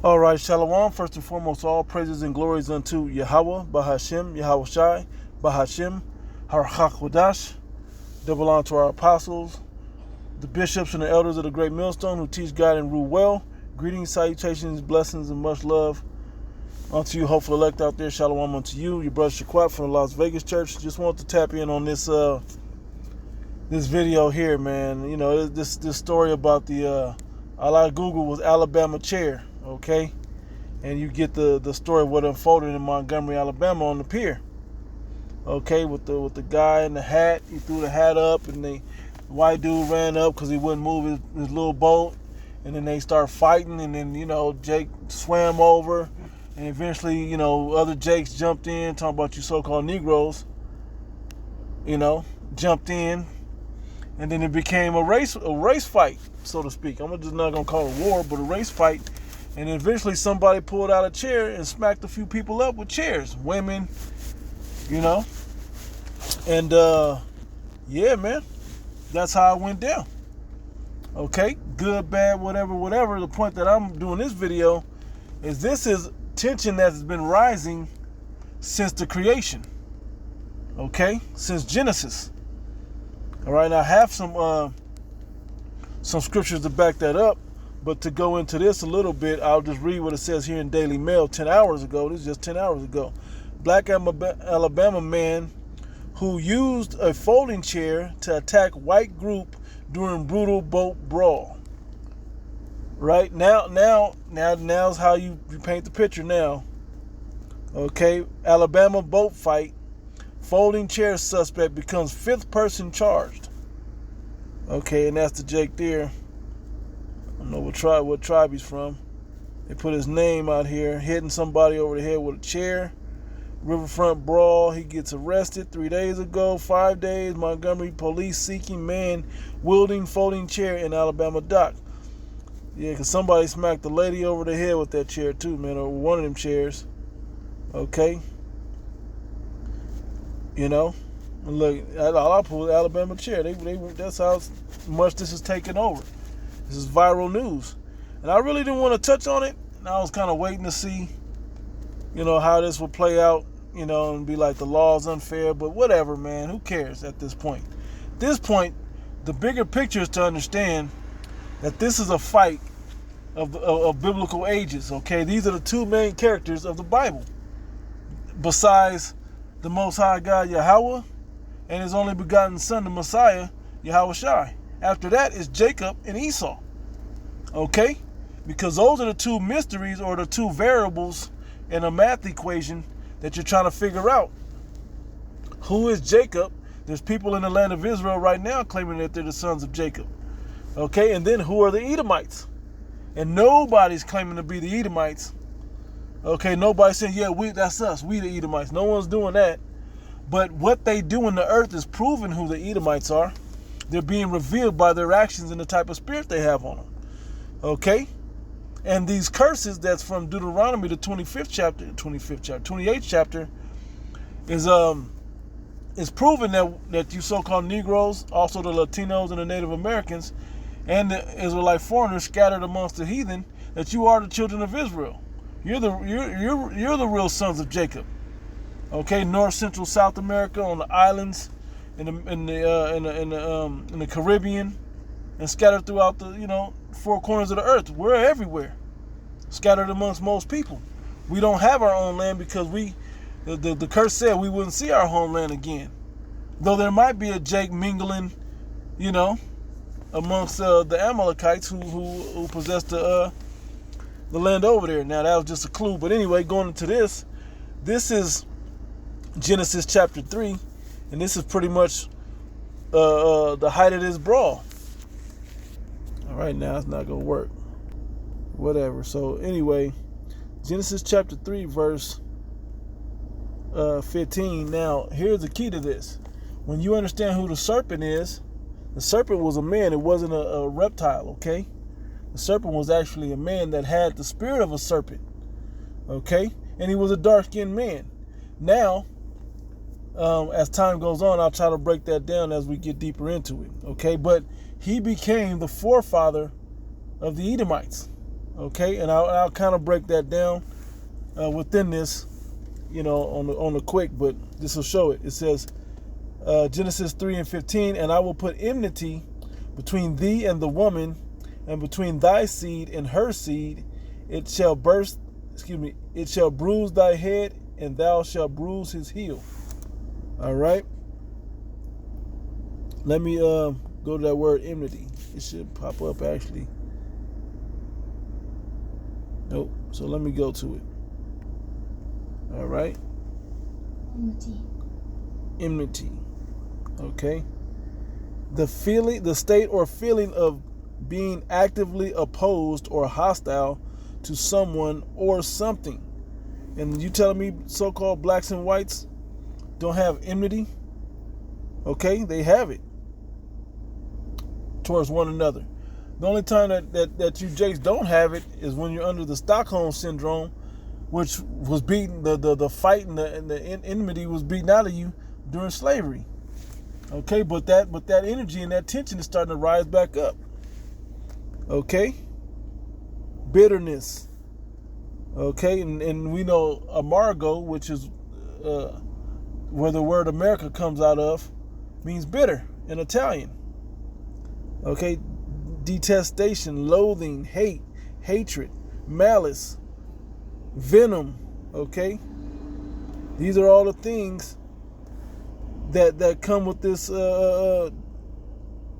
All right, Shalom. First and foremost, all praises and glories unto Yahweh, Bahashem, Yahweh Shai, Bahashem, Harchakodash. Double honor to our apostles, the bishops and the elders of the great millstone who teach God and rule well. Greetings, salutations, blessings, and much love unto you, hopeful elect out there. Shalom unto you, your brother Shaquat from the Las Vegas church. Just wanted to tap in on this this video here, man. You know, this story about the all I Google was Alabama chair. Okay, and you get the story of what unfolded in Montgomery, Alabama, on the pier. Okay, with the guy in the hat, he threw the hat up, and the white dude ran up because he wouldn't move his little boat, and then they start fighting, and then Jake swam over, and eventually other Jakes jumped in, talking about you so-called Negroes, jumped in, and then it became a race fight, so to speak. I'm just not gonna call it a war, but a race fight. And eventually somebody pulled out a chair and smacked a few people up with chairs. Women, And, yeah, man. That's how it went down. Okay? Good, bad, whatever. The point that I'm doing this video is this is tension that has been rising since the creation. Okay? Since Genesis. All right? Now, I have some scriptures to back that up. But to go into this a little bit, I'll just read what it says here in Daily Mail 10 hours ago. This is just 10 hours ago. Black Alabama man who used a folding chair to attack white group during brutal boat brawl. Right? Now's how you paint the picture now. Okay? Alabama boat fight. Folding chair suspect becomes fifth person charged. Okay, and that's the Jake there. I don't know what tribe he's from. They put his name out here, hitting somebody over the head with a chair. Riverfront brawl, he gets arrested 3 days ago. 5 days, Montgomery police seeking man wielding folding chair in Alabama dock. Yeah, because somebody smacked the lady over the head with that chair too, man, or one of them chairs. Okay? Look, all I pulled Alabama chair. That's how much this is taking over. This is viral news. And I really didn't want to touch on it. And I was kind of waiting to see, how this would play out, and be like the law is unfair. But whatever, man. Who cares at this point? At this point, the bigger picture is to understand that this is a fight of biblical ages, okay? These are the two main characters of the Bible. Besides the Most High God, Yahweh, and His only begotten Son, the Messiah, Yahweh Shai. After that is Jacob and Esau. Okay? Because those are the two mysteries or the two variables in a math equation that you're trying to figure out. Who is Jacob? There's people in the land of Israel right now claiming that they're the sons of Jacob. Okay? And then who are the Edomites? And nobody's claiming to be the Edomites. Okay? Nobody's saying, yeah, that's us. We the Edomites. No one's doing that. But what they do in the earth is proving who the Edomites are. They're being revealed by their actions and the type of spirit they have on them. Okay? And these curses that's from Deuteronomy, the 28th chapter, is proving that you so-called Negroes, also the Latinos and the Native Americans, and the Israelite foreigners scattered amongst the heathen, that you are the children of Israel. You're the real sons of Jacob. Okay? North, Central, South America, on the islands, in the Caribbean, and scattered throughout the four corners of the earth. We're everywhere, scattered amongst most people. We don't have our own land because the curse said we wouldn't see our homeland again. Though there might be a Jake mingling, amongst the Amalekites who possessed the land over there. Now that was just a clue, but anyway, going into this is Genesis chapter 3. And this is pretty much the height of this brawl. All right, now it's not going to work. Whatever. So anyway, Genesis chapter 3, verse 15. Now, here's the key to this. When you understand who the serpent is, the serpent was a man. It wasn't a reptile, okay? The serpent was actually a man that had the spirit of a serpent, okay? And he was a dark-skinned man. Now, as time goes on, I'll try to break that down as we get deeper into it, okay? But he became the forefather of the Edomites, Okay, and I'll kind of break that down within this, on the quick, but this will show it. It says, Genesis 3:15, and I will put enmity between thee and the woman, and between thy seed and her seed. It shall bruise thy head, and thou shalt bruise his heel. All right. Let me go to that word enmity. It should pop up actually. Nope. So let me go to it. All right. Enmity. Okay. The state or feeling of being actively opposed or hostile to someone or something. And you telling me so-called blacks and whites don't have enmity? Okay, they have it towards one another. The only time that you Jakes don't have it is when you're under the Stockholm syndrome, which was beaten, the fight and the enmity was beaten out of you during slavery. Okay, but that energy and that tension is starting to rise back up. Okay, bitterness. Okay, and we know amargo, which is where the word America comes out of, means bitter in Italian. Okay, detestation, loathing, hate, hatred, malice, venom. Okay, these are all the things that come with this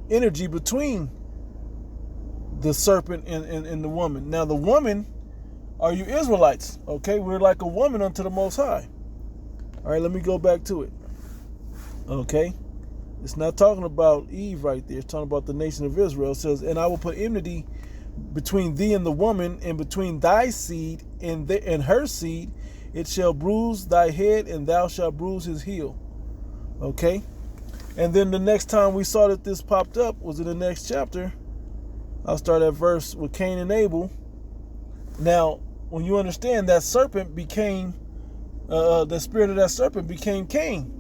energy between the serpent and the woman. Now the woman are you Israelites. Okay, we're like a woman unto the Most High. All right, let me go back to it. Okay, it's not talking about Eve right there. It's talking about the nation of Israel. It says, and I will put enmity between thee and the woman, and between thy seed and her seed. It shall bruise thy head, and thou shalt bruise his heel. Okay, and then the next time we saw that this popped up was in the next chapter. I'll start at verse with Cain and Abel. Now, when you understand that serpent became, the spirit of that serpent became Cain.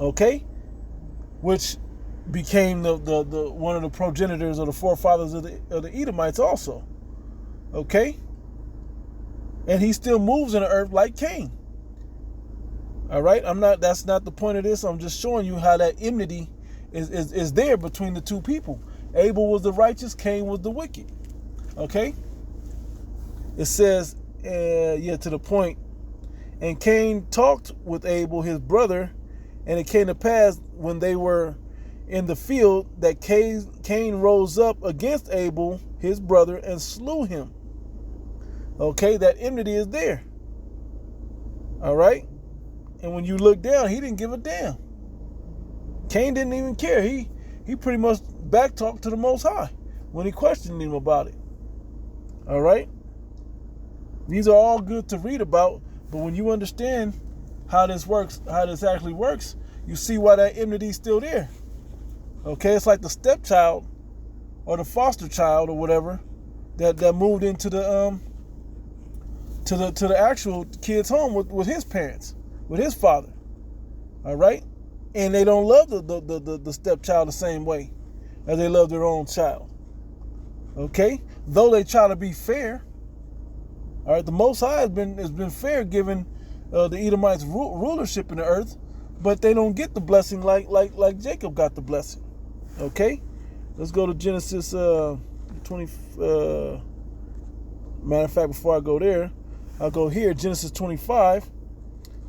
Okay, which became the one of the progenitors of the forefathers of the Edomites also. Okay, and he still moves in the earth like Cain. All right, that's not the point of this. I'm just showing you how that enmity is there between the two people. Abel was the righteous, Cain was the wicked. Okay, it says, to the point, and Cain talked with Abel his brother, and it came to pass when they were in the field that Cain rose up against Abel his brother and slew him. Okay, that enmity is there. All right, and when you look down, he didn't give a damn. Cain didn't even care. He pretty much backtalked to the Most High when he questioned him about it. All right, these are all good to read about, but when you understand how this works, how this actually works, you see why that enmity is still there. Okay, it's like the stepchild or the foster child or whatever that moved into the to the actual kid's home with his parents, with his father. All right, and they don't love the stepchild the same way as they love their own child. Okay, though they try to be fair. All right, the Most High has been fair, giving the Edomites rulership in the earth, but they don't get the blessing like Jacob got the blessing. Okay, let's go to Genesis 20. Matter of fact, before I go there, I'll go here. Genesis 25,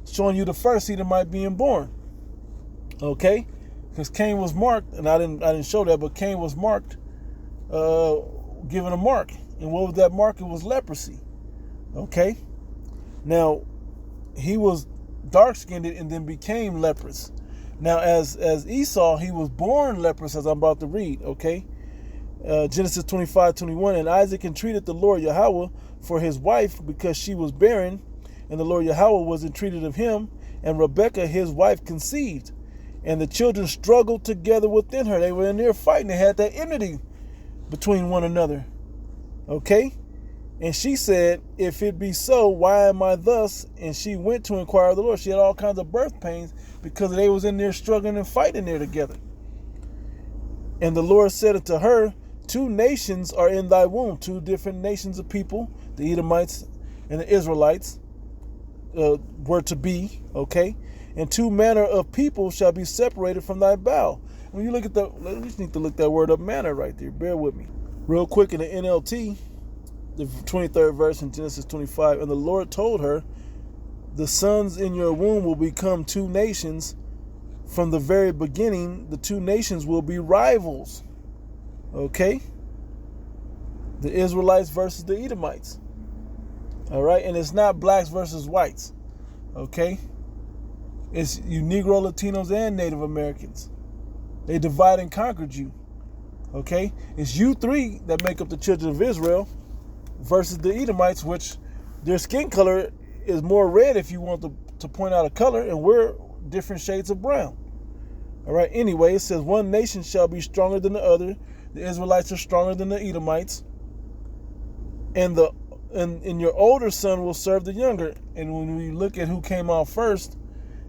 showing you the first Edomite being born. Okay, because Cain was marked, and I didn't show that, but Cain was marked, given a mark, and what was that mark? It was leprosy. Okay, now he was dark-skinned and then became leprous. Now, as Esau, he was born leprous, as I'm about to read. Okay, Genesis 25:21, and Isaac entreated the Lord Yahweh for his wife because she was barren, and the Lord Yahweh was entreated of him, and Rebekah his wife conceived, and the children struggled together within her. They were in there fighting. They had that enmity between one another. Okay, and she said, if it be so, why am I thus? And she went to inquire of the Lord. She had all kinds of birth pains because they was in there struggling and fighting there together. And the Lord said unto her, two nations are in thy womb, two different nations of people, the Edomites and the Israelites were to be, okay? And two manner of people shall be separated from thy bow. When you look at we just need to look that word up, manner, right there. Bear with me. Real quick in the NLT, the 23rd verse in Genesis 25, and the Lord told her, the sons in your womb will become two nations. From the very beginning, the two nations will be rivals. Okay? The Israelites versus the Edomites. All right? And it's not blacks versus whites. Okay? It's you Negro, Latinos, and Native Americans. They divide and conquered you. Okay? It's you three that make up the children of Israel versus the Edomites, which their skin color is more red if you want to point out a color, and we're different shades of brown. All right. Anyway, it says one nation shall be stronger than the other. The Israelites are stronger than the Edomites, and your older son will serve the younger. And when we look at who came out first,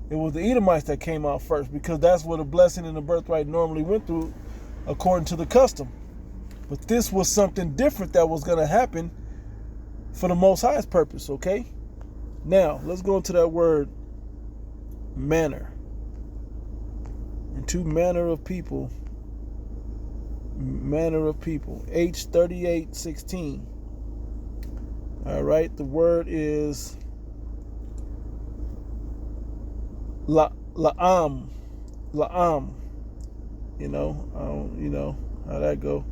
it was the Edomites that came out first, because that's what a blessing and a birthright normally went through according to the custom. But this was something different that was going to happen for the Most High's purpose. Okay. Now let's go into that word manner. And two manner of people. H38:16. All right, the word is la'am. You know how that go.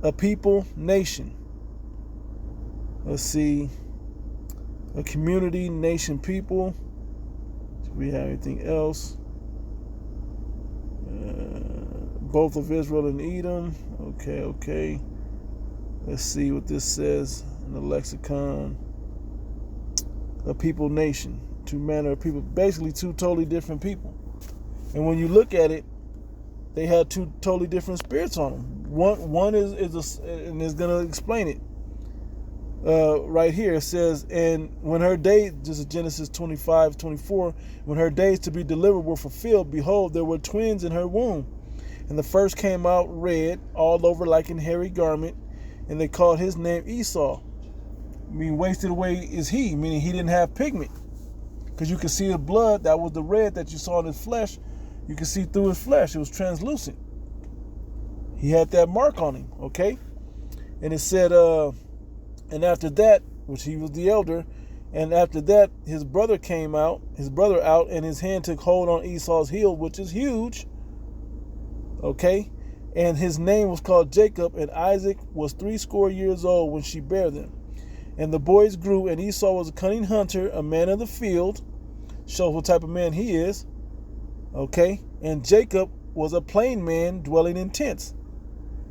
A people, nation. Let's see. A community, nation, people. Do we have anything else? Both of Israel and Edom. Okay. Let's see what this says in the lexicon. A people, nation. Two manner of people. Basically two totally different people. And when you look at it, they had two totally different spirits on them. One is and is going to explain it. Right here it says, and when her days, this is Genesis 25:24, when her days to be delivered were fulfilled, behold, there were twins in her womb. And the first came out red, all over like an hairy garment, and they called his name Esau. I mean, wasted away is he, meaning he didn't have pigment. Because you could see the blood, that was the red that you saw in his flesh. You could see through his flesh, it was translucent. He had that mark on him, okay? And it said, and after that, which he was the elder, and after that, his brother out, and his hand took hold on Esau's heel, which is huge. Okay? And his name was called Jacob, and Isaac was 80 years old when she bare them. And the boys grew, and Esau was a cunning hunter, a man of the field. Shows what type of man he is. Okay? And Jacob was a plain man dwelling in tents.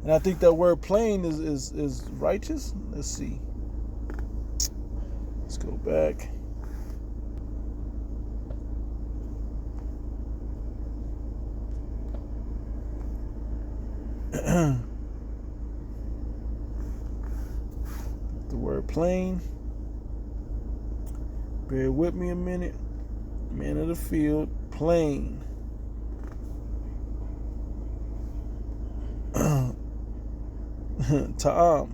And I think that word plain is righteous. Let's see. Let's go back. The word plain. Bear with me a minute. Man of the field, plain. Ta'am.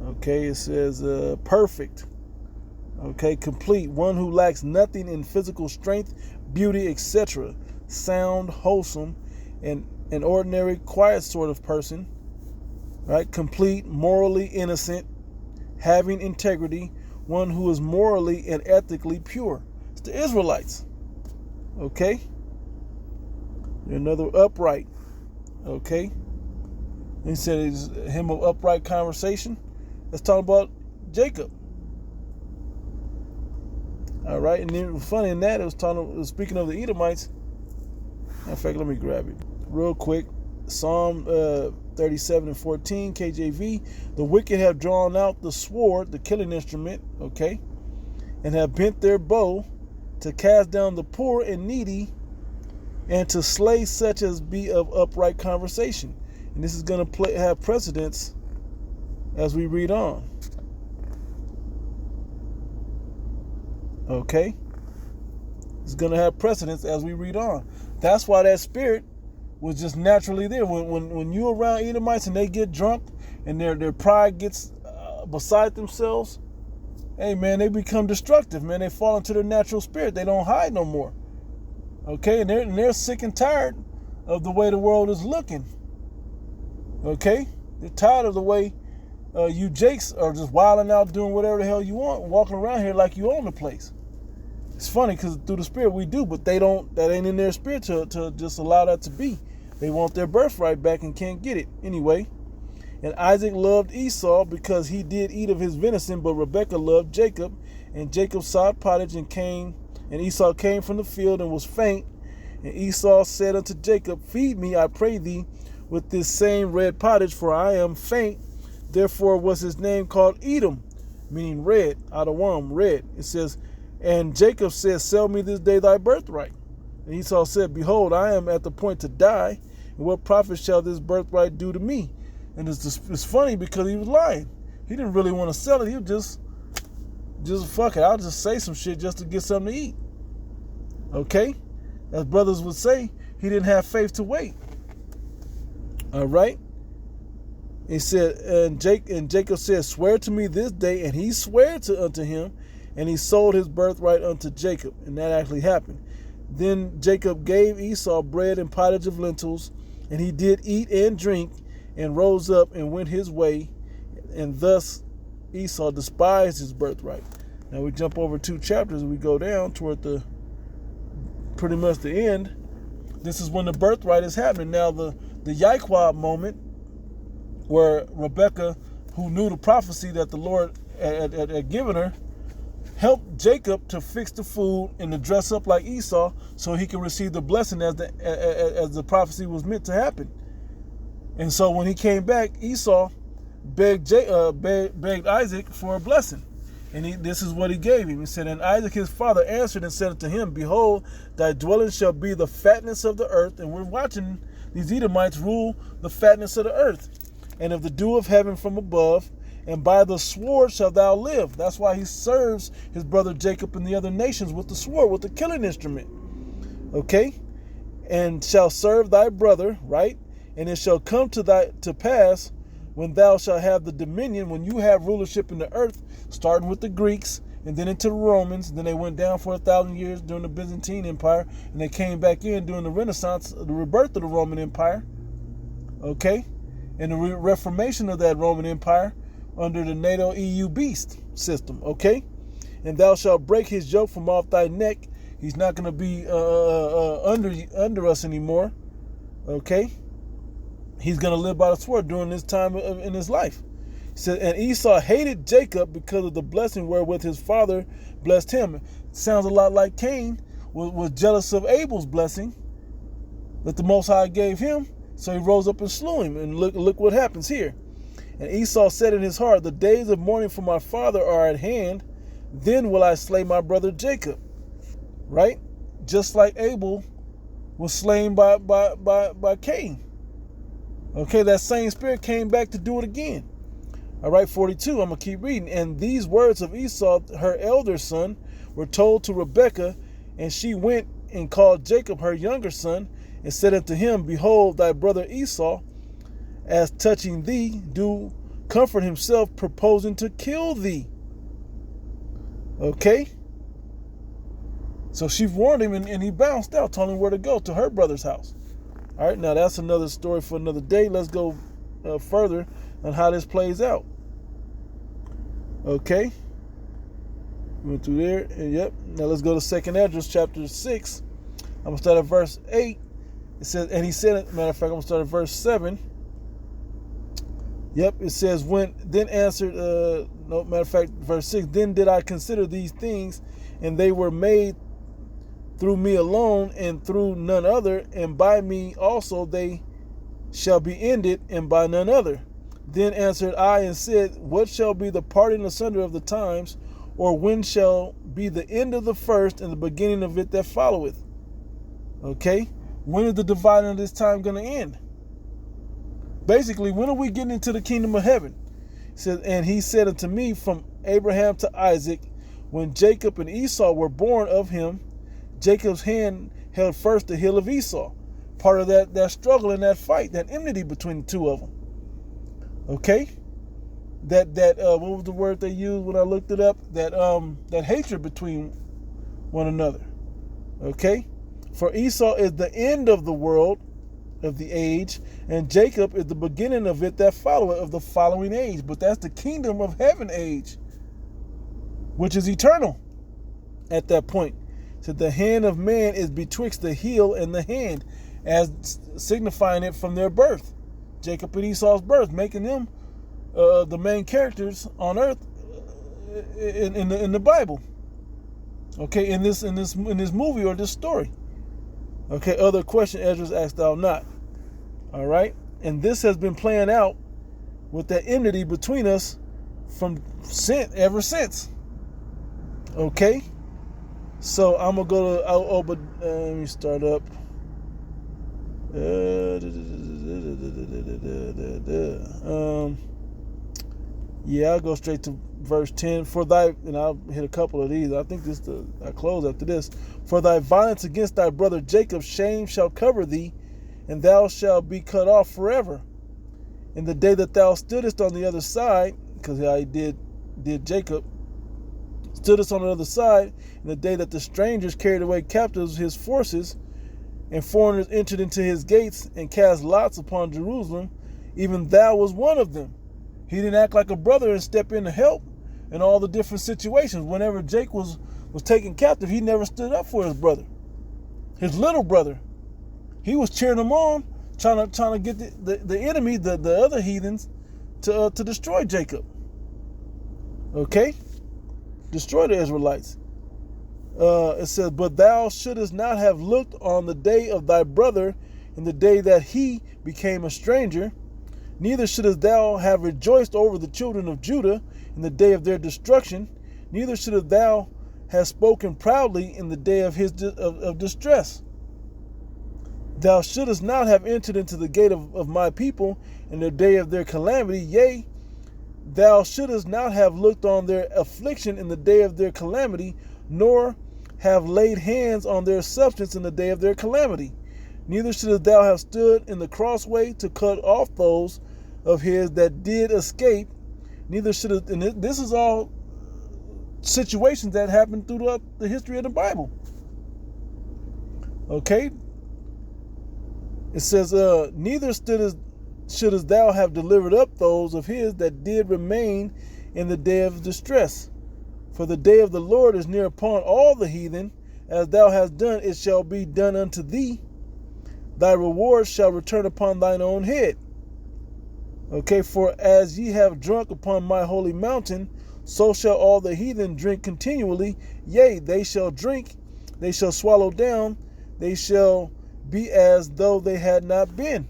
Okay, it says perfect. Okay, complete. One who lacks nothing in physical strength, beauty, etc. Sound, wholesome, and an ordinary, quiet sort of person. Right? Complete, morally innocent, having integrity. One who is morally and ethically pure. It's the Israelites. Okay? Another upright. Okay? He said it's him of upright conversation. Let's talk about Jacob. All right, and then funny in that, it was speaking of the Edomites. In fact, let me grab it real quick. Psalm 37:14, KJV. The wicked have drawn out the sword, the killing instrument, okay, and have bent their bow to cast down the poor and needy, and to slay such as be of upright conversation. And this is going to have precedence as we read on. Okay? It's going to have precedence as we read on. That's why that spirit was just naturally there. When you're around Edomites and they get drunk and their pride gets beside themselves, hey man, they become destructive, man. They fall into their natural spirit. They don't hide no more. Okay, and they're sick and tired of the way the world is looking. Okay, they're tired of the way you Jakes are just wilding out, doing whatever the hell you want, walking around here like you own the place. It's funny because through the spirit we do, but they don't. That ain't in their spirit to just allow that to be. They want their birthright back and can't get it anyway. And Isaac loved Esau because he did eat of his venison, but Rebekah loved Jacob. And Jacob sought pottage and Esau came from the field and was faint. And Esau said unto Jacob, Feed me, I pray thee, with this same red pottage, for I am faint. Therefore was his name called Edom, meaning red, Adawam, red. It says, and Jacob said, Sell me this day thy birthright. And Esau said, Behold, I am at the point to die, and what profit shall this birthright do to me? And it's funny because he was lying. He didn't really want to sell it. He was just fuck it. I'll just say some shit just to get something to eat. Okay? As brothers would say, he didn't have faith to wait. All right? He said, and Jacob said, Swear to me this day, and he swore unto him, and he sold his birthright unto Jacob. And that actually happened. Then Jacob gave Esau bread and pottage of lentils, and he did eat and drink, and rose up and went his way, and thus Esau despised his birthright. Now we jump over 2 chapters and we go down toward pretty much the end. This is when the birthright is happening. Now the Yaiquab moment, where Rebekah, who knew the prophecy that the Lord had given her, helped Jacob to fix the food and to dress up like Esau so he could receive the blessing as the prophecy was meant to happen. And so when he came back, Esau begged Isaac for a blessing. And this is what he gave him. He said, And Isaac his father answered and said unto him, Behold, thy dwelling shall be the fatness of the earth. And we're watching these Edomites rule the fatness of the earth, and of the dew of heaven from above. And by the sword shalt thou live. That's why he serves his brother Jacob and the other nations with the sword, with the killing instrument. Okay? And shall serve thy brother, right? And it shall come to pass when thou shalt have the dominion, when you have rulership in the earth, starting with the Greeks and then into the Romans. Then they went down for 1,000 years during the Byzantine Empire, and they came back in during the Renaissance, the rebirth of the Roman Empire. Okay? And the reformation of that Roman Empire under the NATO EU beast system. Okay? And thou shalt break his yoke from off thy neck. He's not going to be under us anymore. Okay? He's going to live by the sword during this time in his life. He said, and Esau hated Jacob because of the blessing wherewith his father blessed him. Sounds a lot like Cain was jealous of Abel's blessing that the Most High gave him. So he rose up and slew him. And look what happens here. And Esau said in his heart, The days of mourning for my father are at hand. Then will I slay my brother Jacob. Right? Just like Abel was slain by Cain. Okay, that same spirit came back to do it again. All right, 42, I'm going to keep reading. And these words of Esau, her elder son, were told to Rebekah, and she went and called Jacob, her younger son, and said unto him, Behold, thy brother Esau, as touching thee, do comfort himself, proposing to kill thee. Okay? So she warned him, and he bounced out, told him where to go, to her brother's house. All right, now that's another story for another day. Let's go further on how this plays out. Okay. Went through there. And yep. Now let's go to 2 Esdras chapter 6. I'm going to start at verse 8. It says, and he said, matter of fact, I'm going to start at verse 7. Yep, it says, then answered, matter of fact, verse 6, Then did I consider these things, and they were made through me alone, and through none other, and by me also they shall be ended, and by none other. Then answered I and said, What shall be the parting asunder of the times, or when shall be the end of the first, and the beginning of it that followeth? Okay, when is the dividing of this time going to end? Basically, when are we getting into the kingdom of heaven? It says, and he said unto me, From Abraham to Isaac, when Jacob and Esau were born of him, Jacob's hand held first the heel of Esau, part of that struggle and that fight, that enmity between the two of them. Okay? That what was the word they used when I looked it up? That hatred between one another. Okay? For Esau is the end of the world, of the age, and Jacob is the beginning of it that followeth, of the following age. But that's the kingdom of heaven age, which is eternal at that point. So the hand of man is betwixt the heel and the hand, as signifying it from their birth. Jacob and Esau's birth, making them the main characters on earth in the Bible. Okay, in this movie or this story. Okay, other question, Esdras, asked thou not. All right, and this has been playing out with that enmity between us ever since. Okay, so I'm gonna go to let me start up. I'll go straight to verse 10. And I'll hit a couple of these. I think I close after this. For thy violence against thy brother Jacob, shame shall cover thee, and thou shalt be cut off forever. In the day that thou stoodest on the other side, because I did Jacob, stoodest on the other side, in the day that the strangers carried away captives his forces, and foreigners entered into his gates and cast lots upon Jerusalem, even thou was one of them. He didn't act like a brother and step in to help in all the different situations. Whenever Jake was taken captive, he never stood up for his brother, his little brother. He was cheering him on, trying to get the enemy, the other heathens, to destroy Jacob. Okay, destroy the Israelites. It says, but thou shouldest not have looked on the day of thy brother in the day that he became a stranger. Neither shouldest thou have rejoiced over the children of Judah in the day of their destruction. Neither shouldest thou have spoken proudly in the day of his of distress. Thou shouldest not have entered into the gate of my people in the day of their calamity. Yea, thou shouldest not have looked on their affliction in the day of their calamity, nor have laid hands on their substance in the day of their calamity. Neither shouldest thou have stood in the crossway to cut off those of his that did escape. Neither should, and this is all situations that happened throughout the history of the Bible. Okay, it says, neither shouldest thou have delivered up those of his that did remain in the day of distress. For the day of the Lord is near upon all the heathen. As thou hast done, it shall be done unto thee. Thy reward shall return upon thine own head. Okay, for as ye have drunk upon my holy mountain, so shall all the heathen drink continually. Yea, they shall drink, they shall swallow down, they shall be as though they had not been.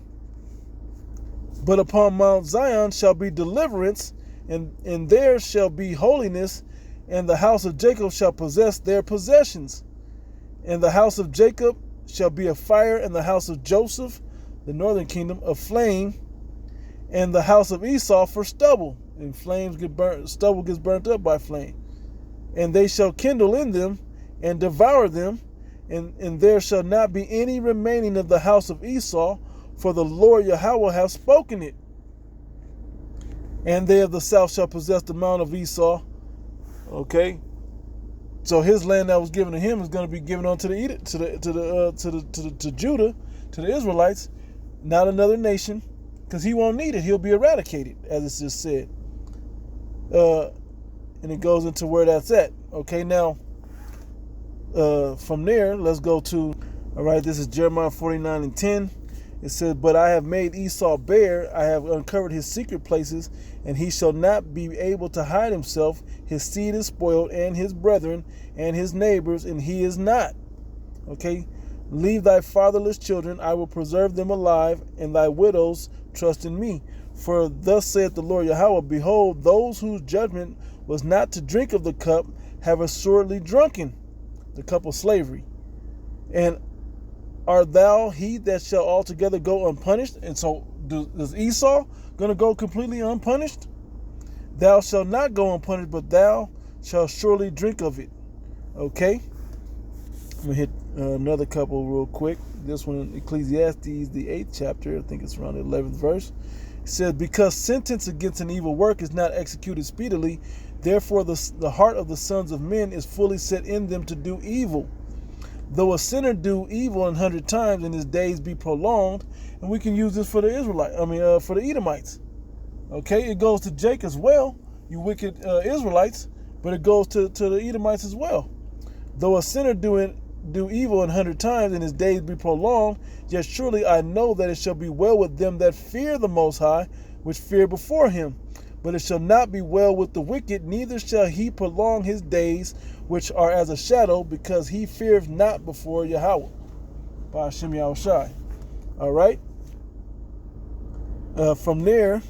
But upon Mount Zion shall be deliverance, and there shall be holiness, and the house of Jacob shall possess their possessions. And the house of Jacob shall be a fire, and the house of Joseph, the northern kingdom, a flame, and the house of Esau for stubble. And flames get burnt, stubble gets burnt up by flame. And they shall kindle in them and devour them, and there shall not be any remaining of the house of Esau, for the Lord Yahweh hath spoken it. And they of the south shall possess the mount of Esau. Okay, so his land that was given to him is going to be given unto to Judah, to the Israelites, not another nation, because he won't need it. He'll be eradicated, as it's just said. And it goes into where that's at. Okay, now from there, let's go to, all right, this is Jeremiah 49:10. It says, but I have made Esau bare, I have uncovered his secret places, and he shall not be able to hide himself. His seed is spoiled, and his brethren, and his neighbors, and he is not. Okay, leave thy fatherless children, I will preserve them alive, and thy widows trust in me. For thus saith the Lord Yahweh, behold, those whose judgment was not to drink of the cup have assuredly drunken the cup of slavery. And art thou he that shall altogether go unpunished? And so is Esau going to go completely unpunished? Thou shalt not go unpunished, but thou shalt surely drink of it. Okay? I'm going to hit another couple real quick. This one in Ecclesiastes, the 8th chapter, I think it's around the 11th verse. It says, because sentence against an evil work is not executed speedily, therefore the heart of the sons of men is fully set in them to do evil. Though a sinner do evil 100 times and his days be prolonged, and we can use this for the for the Edomites. Okay, it goes to Jake as well, you wicked Israelites, but it goes to the Edomites as well. Though a sinner do evil 100 times and his days be prolonged, yet surely I know that it shall be well with them that fear the Most High, which fear before him. But it shall not be well with the wicked, neither shall he prolong his days, which are as a shadow, because he feareth not before Yahweh. By Hashem Yahushai. All right. From there,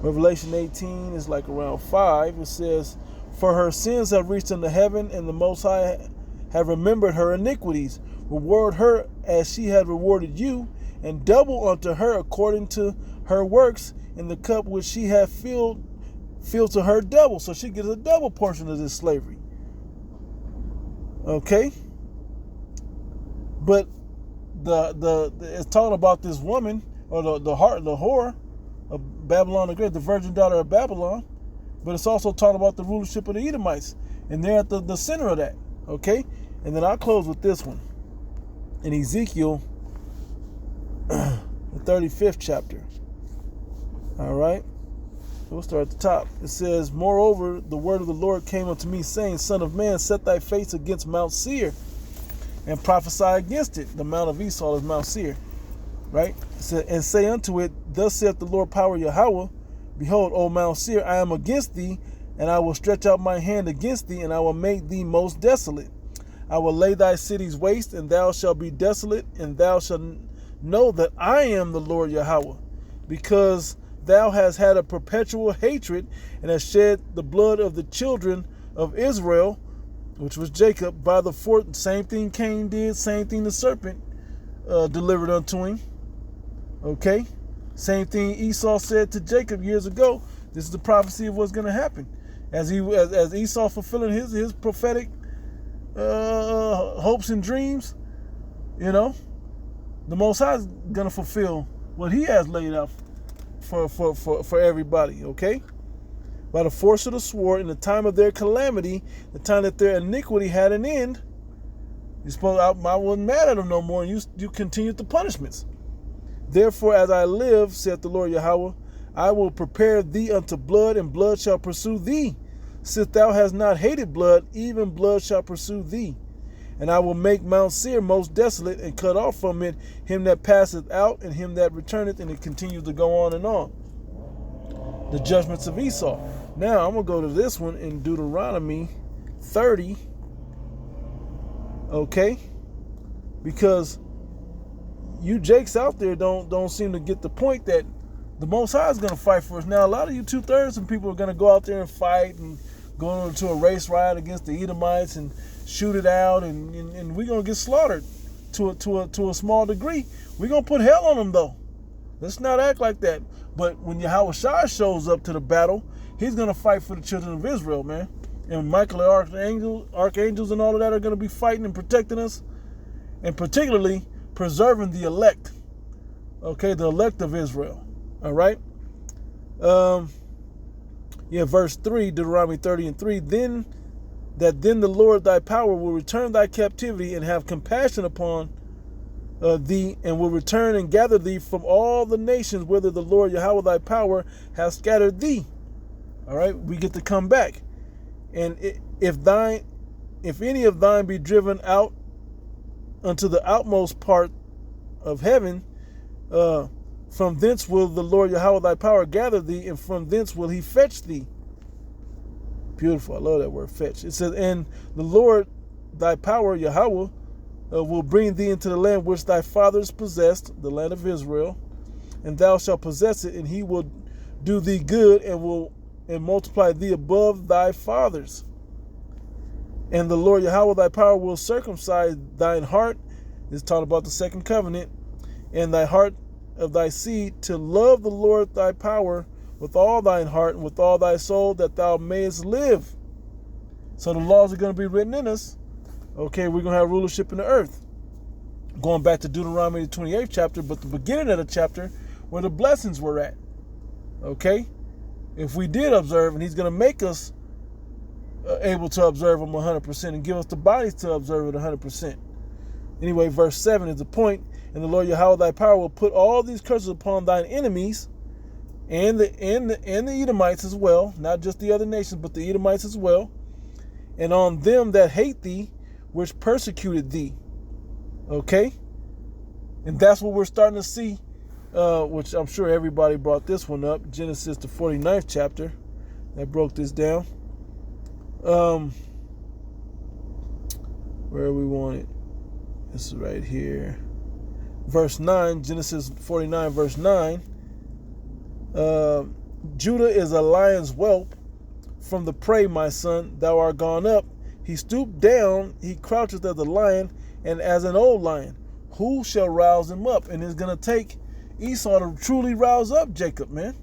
Revelation 18 is like around 5. It says, for her sins have reached unto heaven, and the Most High have remembered her iniquities. Reward her as she had rewarded you, and double unto her according to her works, in the cup which she hath filled to her double. So she gets a double portion of this slavery. Okay? But it's talking about this woman, or the whore of Babylon the Great, the virgin daughter of Babylon. But it's also talking about the rulership of the Edomites. And they're at the center of that. Okay? And then I'll close with this one. In Ezekiel, the 35th chapter. All right? We'll start at the top. It says, moreover, the word of the Lord came unto me, saying, Son of man, set thy face against Mount Seir, and prophesy against it. The Mount of Esau is Mount Seir. Right? It said, and say unto it, thus saith the Lord power Yahweh, behold, O Mount Seir, I am against thee, and I will stretch out my hand against thee, and I will make thee most desolate. I will lay thy cities waste, and thou shalt be desolate, and thou shalt know that I am the Lord Yahweh, because thou hast had a perpetual hatred, and hast shed the blood of the children of Israel, which was Jacob, by the fourth. Same thing Cain did, same thing the serpent delivered unto him. Okay? Same thing Esau said to Jacob years ago. This is the prophecy of what's going to happen. As Esau fulfilling his prophetic hopes and dreams, the Most High is going to fulfill what he has laid out for everybody, okay? By the force of the sword, in the time of their calamity, the time that their iniquity had an end, I wasn't mad at them no more, and you continued the punishments. Therefore, as I live, saith the Lord Yahweh, I will prepare thee unto blood, and blood shall pursue thee. Since thou hast not hated blood, even blood shall pursue thee. And I will make Mount Seir most desolate, and cut off from it him that passeth out, and him that returneth, and it continues to go on and on. The judgments of Esau. Now, I'm going to go to this one in Deuteronomy 30. Okay? Because you jakes out there don't seem to get the point that the Most High is going to fight for us. Now, a lot of you 2/3 of people are going to go out there and fight and go into a race riot against the Edomites and shoot it out, and we're going to get slaughtered to a small degree. We're going to put hell on them, though. Let's not act like that. But when Yahweh Shai shows up to the battle, he's going to fight for the children of Israel, man. And Michael and archangels and all of that are going to be fighting and protecting us, and particularly preserving the elect. Okay, the elect of Israel. All right. Verse 3, Deuteronomy 30:3. Then the Lord thy power will return thy captivity, and have compassion upon thee, and will return and gather thee from all the nations whither the Lord Yahweh thy power hath scattered thee. All right, we get to come back. And if any of thine be driven out unto the outmost part of heaven, from thence will the Lord Yahweh thy power gather thee, and from thence will he fetch thee. Beautiful. I love that word, fetch. It says, and the Lord thy power, Yahweh, will bring thee into the land which thy fathers possessed, the land of Israel, and thou shalt possess it, and he will do thee good, and multiply thee above thy fathers. And the Lord Yahweh thy power will circumcise thine heart, is talking about the second covenant, and thy heart of thy seed, to love the Lord thy power with all thine heart and with all thy soul, that thou mayest live. So the laws are going to be written in us. Okay, we're going to have rulership in the earth. Going back to Deuteronomy, the 28th chapter, but the beginning of the chapter where the blessings were at. Okay? If we did observe, and he's going to make us able to observe them 100% and give us the bodies to observe it 100%. Anyway, verse 7 is the point. And the Lord Yahweh thy power will put all these curses upon thine enemies and the Edomites as well, not just the other nations, but the Edomites as well, and on them that hate thee, which persecuted thee. Okay? And that's what we're starting to see, which I'm sure everybody brought this one up, Genesis, the 49th chapter, that broke this down. Where we want it? This is right here. Verse 9, Genesis 49, verse 9. Judah is a lion's whelp from the prey, my son. Thou art gone up. He stooped down. He croucheth as a lion and as an old lion. Who shall rouse him up? And it's going to take Esau to truly rouse up Jacob, man.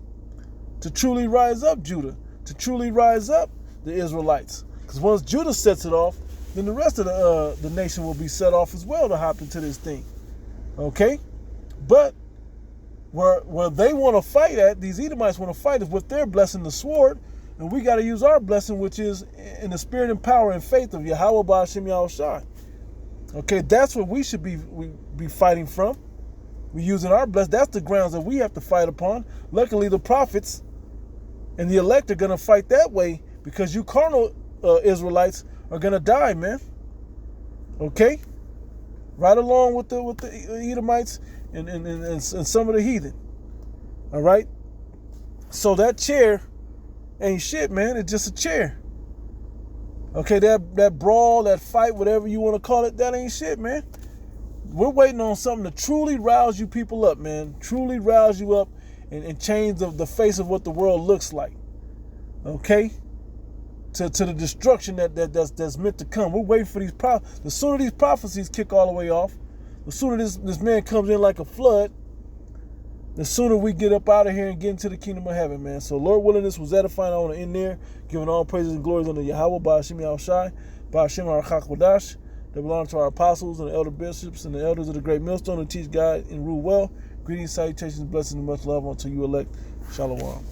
To truly rise up Judah. To truly rise up the Israelites. Because once Judah sets it off, then the rest of the nation will be set off as well to hop into this thing. Okay? But where they want to fight at, these Edomites want to fight, is with their blessing, the sword. And we got to use our blessing, which is in the spirit and power and faith of Yahweh Ba'ashem Yahushai. Okay, that's what we should be fighting from. We're using our blessing. That's the grounds that we have to fight upon. Luckily, the prophets and the elect are going to fight that way, because you carnal Israelites are going to die, man. Okay? Right along with the Edomites and some of the heathen. All right? So that chair ain't shit, man. It's just a chair. Okay, that brawl, that fight, whatever you want to call it, that ain't shit, man. We're waiting on something to truly rouse you people up, man. Truly rouse you up and change the face of what the world looks like. Okay? To the destruction that's meant to come. We're waiting for these prophecies. The sooner these prophecies kick all the way off, the sooner this man comes in like a flood, the sooner we get up out of here and get into the kingdom of heaven, man. So Lord willing, this was edifying. I want to end there, giving all praises and glories unto Yahweh, Ba'ashem Yahushai, Ba'ashem Arachak Wadash, that belong to our apostles and the elder bishops and the elders of the great millstone who teach God and rule well. Greetings, salutations, blessings, and much love unto you elect. Shalom.